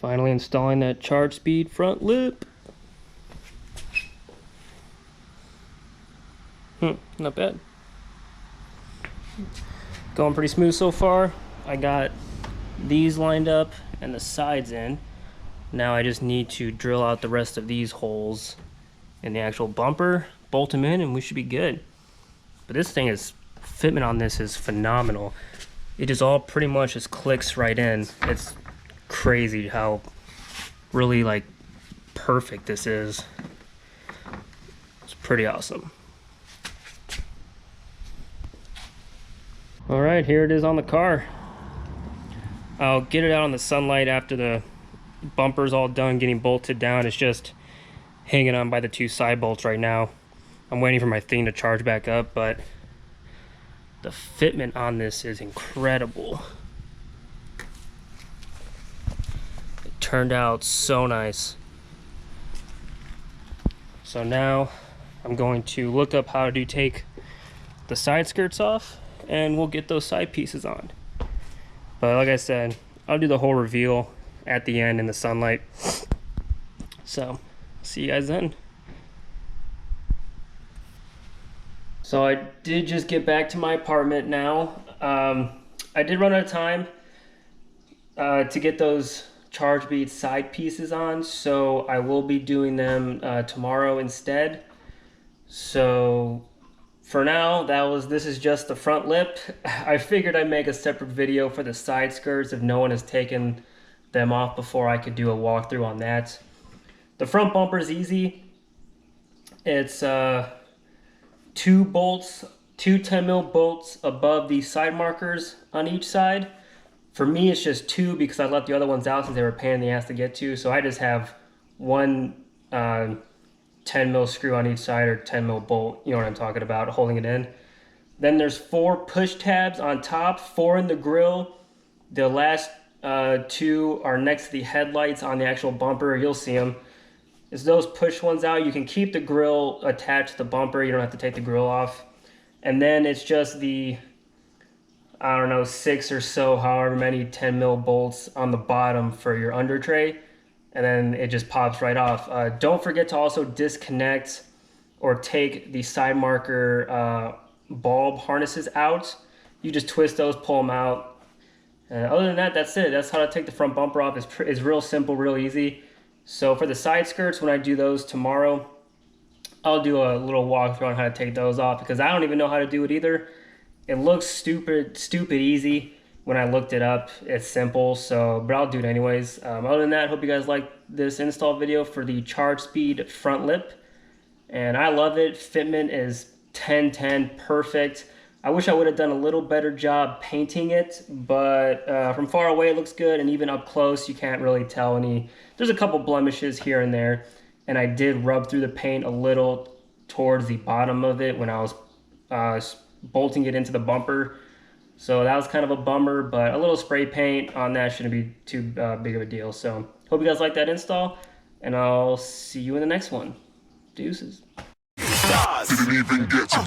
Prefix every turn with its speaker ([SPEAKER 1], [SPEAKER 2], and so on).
[SPEAKER 1] Finally installing that ChargeSpeed front lip. Not bad. Going pretty smooth so far. I got these lined up and the sides in. Now I just need to drill out the rest of these holes in the actual bumper, bolt them in, and we should be good. But this thing is, fitment on this is phenomenal. It just all pretty much just clicks right in. It's crazy how really like perfect this is. It's pretty awesome. All right, here it is on the car. I'll get it out in the sunlight after the bumper's all done getting bolted down. It's just hanging on by the two side bolts right now. I'm waiting for my thing to charge back up, but the fitment on this is incredible. It turned out so nice. So now I'm going to look up how to take the side skirts off, and we'll get those side pieces on. But like I said, I'll do the whole reveal at the end in the sunlight. So see you guys then. So I did just get back to my apartment now. I did run out of time to get those ChargeSpeed side pieces on, so I will be doing them tomorrow instead. So for now, this is just the front lip. I figured I'd make a separate video for the side skirts if no one has taken them off before. I could do a walkthrough on that. The front bumper is easy. It's 2 bolts, 2 10mm bolts above the side markers on each side. For me, it's just 2 because I left the other ones out since they were a pain in the ass to get to. So I just have one 10mm screw on each side, or 10mm bolt, you know what I'm talking about, holding it in. Then there's 4 push tabs on top, 4 in the grill. The last 2 are next to the headlights on the actual bumper. You'll see them. It's those push ones out. You can keep the grill attached to the bumper. You don't have to take the grill off. And then it's just the, I don't know, 6 or so, however many 10mm bolts on the bottom for your under tray. And then it just pops right off. Don't forget to also disconnect or take the side marker bulb harnesses out. You just twist those, pull them out. Other than that, that's it. That's how to take the front bumper off. It's real simple, real easy. So for the side skirts, when I do those tomorrow, I'll do a little walkthrough on how to take those off, because I don't even know how to do it either. It looks stupid easy. When I looked it up, it's simple, but I'll do it anyways. Other than that, hope you guys like this install video for the ChargeSpeed front lip. And I love it. Fitment is 10/10, perfect. I wish I would have done a little better job painting it, but from far away it looks good, and even up close you can't really tell any. There's a couple blemishes here and there, and I did rub through the paint a little towards the bottom of it when I was bolting it into the bumper. So that was kind of a bummer, but a little spray paint on that shouldn't be too big of a deal. So hope you guys like that install, and I'll see you in the next one. Deuces. Didn't even get to